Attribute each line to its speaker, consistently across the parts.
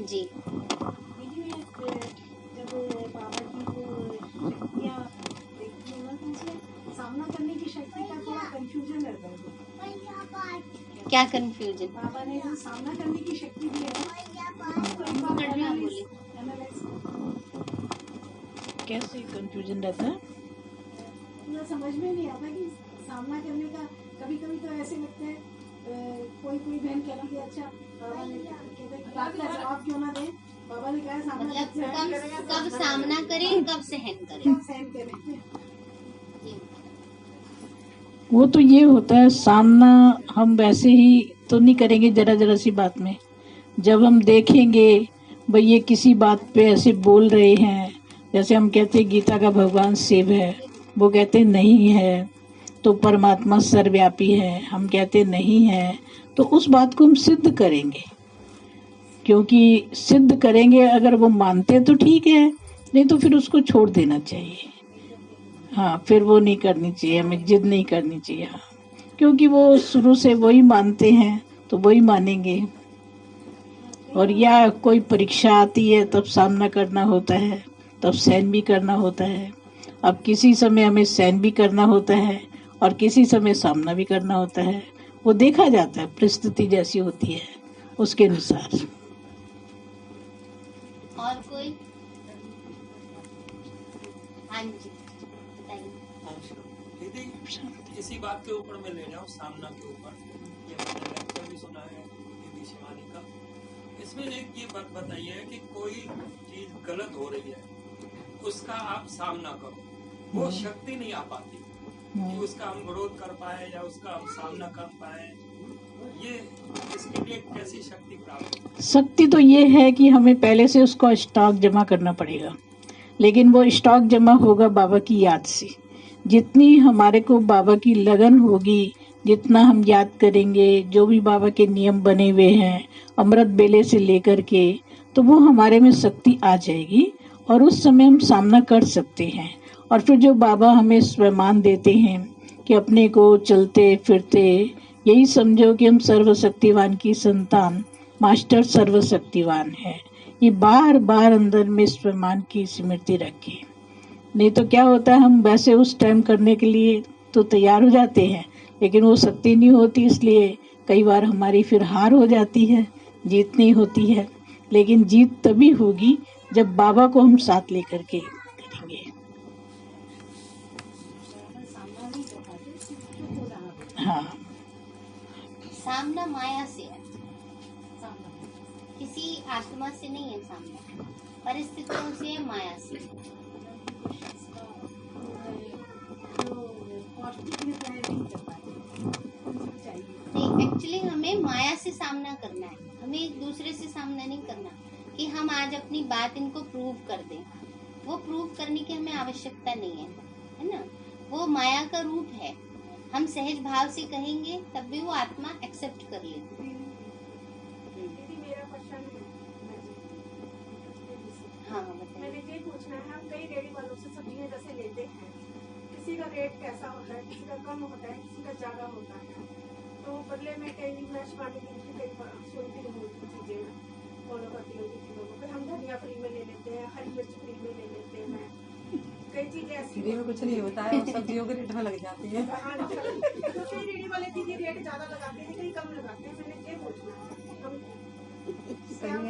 Speaker 1: जी।
Speaker 2: जब बाबा की जो शक्तियाँ देखती हूँ ना, तो उसमें सामना करने की शक्ति का थोड़ा कंफ्यूजन रहता है।
Speaker 1: क्या कंफ्यूजन?
Speaker 2: बाबा ने जो सामना करने की शक्ति दी है,
Speaker 3: कैसे कंफ्यूजन रहता है?
Speaker 2: मुझे समझ में नहीं आता कि सामना करने का। कभी कभी तो ऐसे लगता है कोई बहन कहती है अच्छा बाबा ने बात का जवाब क्यों ना दे, बाबा ने कहा सामना
Speaker 1: मतलब कब सामना करें, कब सहन करें।
Speaker 3: वो तो ये होता है, सामना हम वैसे ही तो नहीं करेंगे जरा जरा सी बात में। जब हम देखेंगे भाई ये किसी बात पे ऐसे बोल रहे हैं, जैसे हम कहते हैं गीता का भगवान शिव है, वो कहते नहीं है, तो परमात्मा सर्वव्यापी है, हम कहते नहीं है, तो उस बात को हम सिद्ध करेंगे। क्योंकि सिद्ध करेंगे, अगर वो मानते तो ठीक है, नहीं तो फिर उसको छोड़ देना चाहिए। हाँ, फिर वो नहीं करनी चाहिए, हमें जिद नहीं करनी चाहिए। हाँ, क्योंकि वो शुरू से वही मानते हैं तो वही मानेंगे। और या कोई परीक्षा आती है तब सामना करना होता है, तब सहन भी करना होता है। अब किसी समय हमें सहन भी करना होता है और किसी समय सामना भी करना होता है। वो देखा जाता है, परिस्थिति जैसी होती है उसके अनुसार।
Speaker 1: और कोई? हाँ जी बताइए।
Speaker 4: दीदी इसी बात के ऊपर मैं ले जाऊँ, सामना के ऊपर। ये मैंने लेक्चर भी सुना है दीदी शिवानी का। इसमें एक ये बात बताइए कि कोई चीज गलत हो रही है, उसका आप सामना करो, वो शक्ति नहीं आ पाती कि उसका हम विरोध कर पाए या उसका हम सामना कर पाए। ये इसके लिए कैसी शक्ति प्राप्त?
Speaker 3: शक्ति तो ये है कि हमें पहले से उसको स्टॉक जमा करना पड़ेगा, लेकिन वो स्टॉक जमा होगा बाबा की याद से। जितनी हमारे को बाबा की लगन होगी, जितना हम याद करेंगे, जो भी बाबा के नियम बने हुए हैं अमृत बेले से लेकर के, तो वो हमारे में शक्ति आ जाएगी और उस समय हम सामना कर सकते हैं। और फिर जो बाबा हमें स्वमान देते हैं कि अपने को चलते फिरते यही समझो कि हम सर्वशक्तिवान की संतान, मास्टर सर्वशक्तिवान है, ये बार बार अंदर में स्वमान की स्मृति रखें। नहीं तो क्या होता है, हम वैसे उस टाइम करने के लिए तो तैयार हो जाते हैं, लेकिन वो शक्ति नहीं होती, इसलिए कई बार हमारी फिर हार हो जाती है, जीत नहीं होती है। लेकिन जीत तभी होगी जब बाबा को हम साथ लेकर के करेंगे। हाँ,
Speaker 1: सामना माया से है, किसी आत्मा से नहीं है सामना, परिस्थितियों से, माया से। नहीं, एक्चुअली हमें माया से सामना करना है, हमें एक दूसरे से सामना नहीं करना कि हम आज अपनी बात इनको प्रूव कर दें। वो प्रूव करने की हमें आवश्यकता नहीं है ना। वो माया का रूप है, हम सहज भाव से कहेंगे तब भी वो आत्मा एक्सेप्ट कर लेती है। हाँ
Speaker 2: मैंने ये पूछना है, हम कई रेडी वालों से सब्जियां जैसे लेते हैं, किसी का रेट कैसा होता है, किसी का कम होता है, किसी का ज्यादा होता है, तो बदले में कई मैं शिवानी की कई सुनती हूँ चीजें फॉलो करती हूँ चीजों को। फिर हम धनिया फ्री में ले लेते हैं, हरी मिर्च फ्री में ले लेते हैं, कई चीजें ऐसी
Speaker 5: फ्री में कुछ नहीं होता है, सब्जियों के रेट में लग जाती है।
Speaker 2: तो कई रेडी वाले दीदी रेट ज्यादा लगाते हैं, कई कम लगाते हैं। मैंने ये पूछना है, हम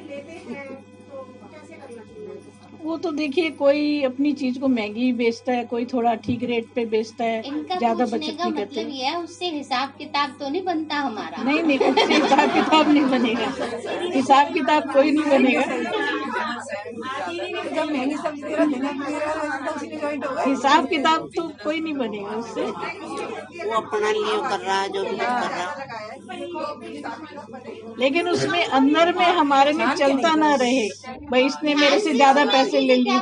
Speaker 2: लेते हैं तो कैसे करना चाहिए?
Speaker 3: वो तो देखिए, कोई अपनी चीज को महंगी बेचता है, कोई थोड़ा ठीक रेट पे बेचता है, ज्यादा बचत नहीं करते।
Speaker 1: मतलब ये है, उससे हिसाब किताब तो नहीं बनता हमारा।
Speaker 3: नहीं नहीं, उससे हिसाब किताब नहीं बनेगा, हिसाब किताब कोई नहीं बनेगा। हिसाब किताब तो कोई नहीं बनेगा उससे।
Speaker 6: वो अपना लिए कर रहा है जो भी कर रहा है,
Speaker 3: लेकिन उसमें अंदर में हमारे में चलता ना रहे भाई इसने मेरे से ज्यादा पैसे ले लिए।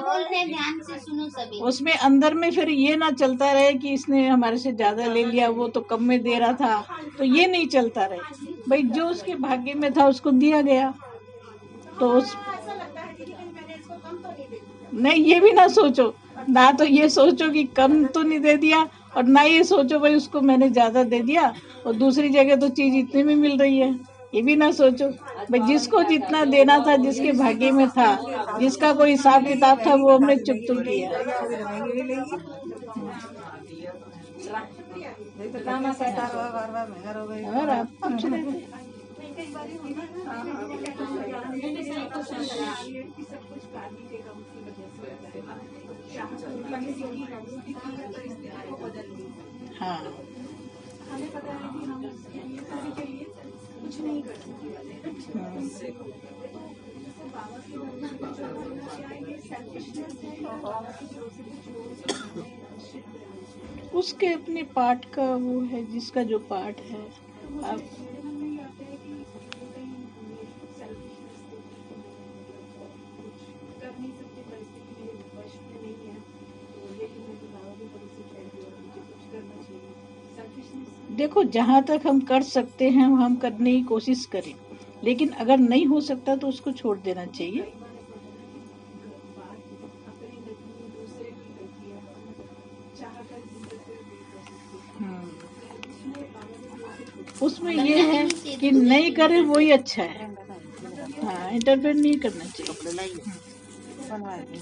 Speaker 1: ध्यान से सुनो सभी।
Speaker 3: उसमें अंदर में फिर ये ना चलता रहे कि इसने हमारे से ज्यादा ले लिया, वो तो कम में दे रहा था, तो ये नहीं चलता रहे भाई। जो उसके भाग्य में था उसको दिया गया, तो उस नहीं, ये भी ना सोचो ना, तो ये सोचो कि कम तो नहीं दे दिया, और ना ये सोचो भाई उसको मैंने ज्यादा दे दिया और दूसरी जगह तो चीज इतने में मिल रही है। ये भी ना सोचो भाई, जिसको जितना देना था, जिसके भाग्य में था, जिसका कोई हिसाब किताब था, वो हमने चुप तो किया। और आप कुछ नहीं।
Speaker 2: सब कुछ गाली देगा उसी वजह से होता है। किसी की परिस्थिति को बदलनी है।
Speaker 3: हाँ,
Speaker 2: हमें पता है कि हम किसी के लिए कुछ नहीं कर सकते। तो बाबा की सेल्फिशनेस है, बाबा की तरफ से
Speaker 3: उसके अपने पार्ट का वो है, जिसका जो पार्ट है। आप देखो, जहाँ तक हम कर सकते हैं हम करने की कोशिश करें, लेकिन अगर नहीं हो सकता तो उसको छोड़ देना चाहिए। उसमें ये है कि नहीं करे वही अच्छा है। हाँ, इंटरफेयर नहीं करना चाहिए,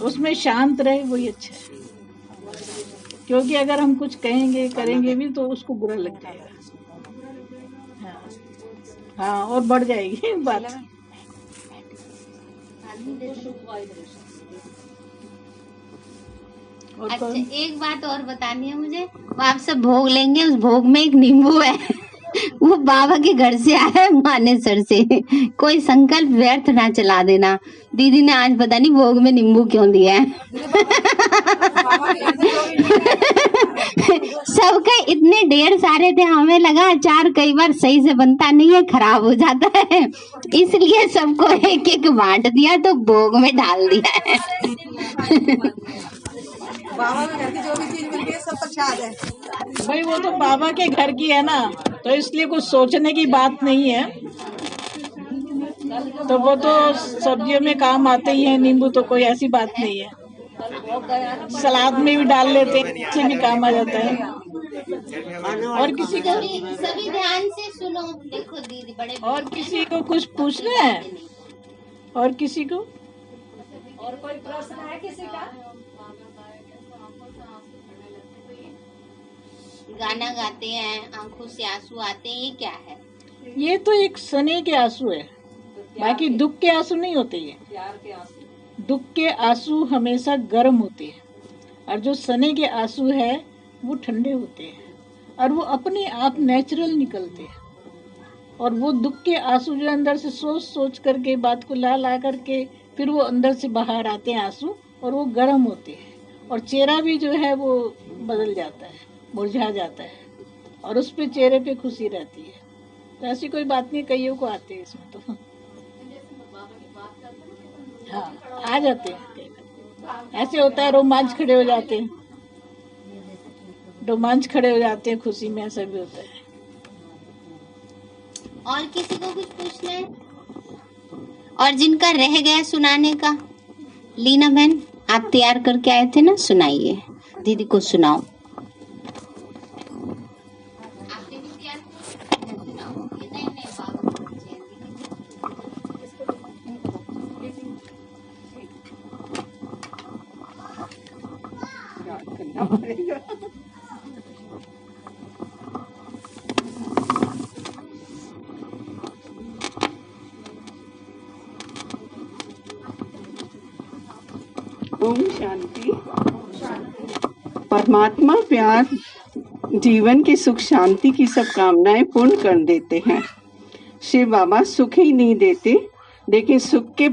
Speaker 3: उसमें शांत रहे वही अच्छा है। क्योंकि अगर हम कुछ कहेंगे करेंगे भी तो उसको बुरा लग जाएगा। हाँ, हाँ, और बढ़ जाएगी बात।
Speaker 1: अच्छा, एक बात और बतानी है मुझे। वो आप सब भोग लेंगे, उस भोग में एक नींबू है वो बाबा के घर से आया है, मानेसर से। कोई संकल्प व्यर्थ ना चला देना। दीदी ने आज पता नहीं भोग में नींबू क्यों दिया है सबके इतने ढेर सारे थे, हमें लगा अचार कई बार सही से बनता नहीं है, खराब हो जाता है, इसलिए सबको एक एक बांट दिया, तो भोग में डाल दिया है
Speaker 5: बाबा के घर की जो भी चीज मिलती है सब प्रसाद है
Speaker 3: भाई। वो तो बाबा के घर की है ना, तो इसलिए कुछ सोचने की बात नहीं है। तो वो तो सब्जियों में काम आते ही है, नींबू तो कोई ऐसी बात नहीं है। सलाद में भी डाल लेते हैं, इससे भी काम आ जाता है। और किसी को
Speaker 1: सभी ध्यान से सुनो। देखो दीदी, बड़े
Speaker 3: और किसी को कुछ पूछना है? और किसी को
Speaker 5: और कोई प्रश्न है किसी का?
Speaker 1: गाना गाते हैं, आंखों से आंसू आते हैं, ये क्या है?
Speaker 3: ये तो एक सने के आंसू है, बाकी दुख के आंसू नहीं होते। ये
Speaker 5: प्यार के आंसू।
Speaker 3: दुख के आंसू हमेशा गर्म होते हैं, और जो सने के आंसू है वो ठंडे होते हैं, और वो अपने आप नेचुरल निकलते हैं। और वो दुख के आंसू जो अंदर से सोच सोच करके, बात को ला ला करके, फिर वो अंदर से बाहर आते हैं आंसू, और वो गर्म होते हैं। और चेहरा भी जो है वो बदल जाता है, मुरझा जाता है, और उस पे चेहरे पे खुशी रहती है। तो ऐसी कोई बात नहीं, कईयों को आते हैं इसमें तो। हाँ, आ जाते हैं। ऐसे होता है, रोमांच खड़े हो जाते हैं, रोमांच खड़े हो जाते हैं खुशी में, ऐसा भी होता है।
Speaker 1: और किसी को कुछ पूछना है? और जिनका रह गया सुनाने का, लीना बहन आप तैयार करके आए थे ना, सुनाइए, दीदी को सुनाओ। आपने भी तैयार किया? सुनाओ। नहीं बाबा
Speaker 6: ओम शांति। परमात्मा प्यार जीवन की सुख शांति की सब कामनाएं पूर्ण कर देते हैं। शिव बाबा सुख ही नहीं देते, लेकिन सुख के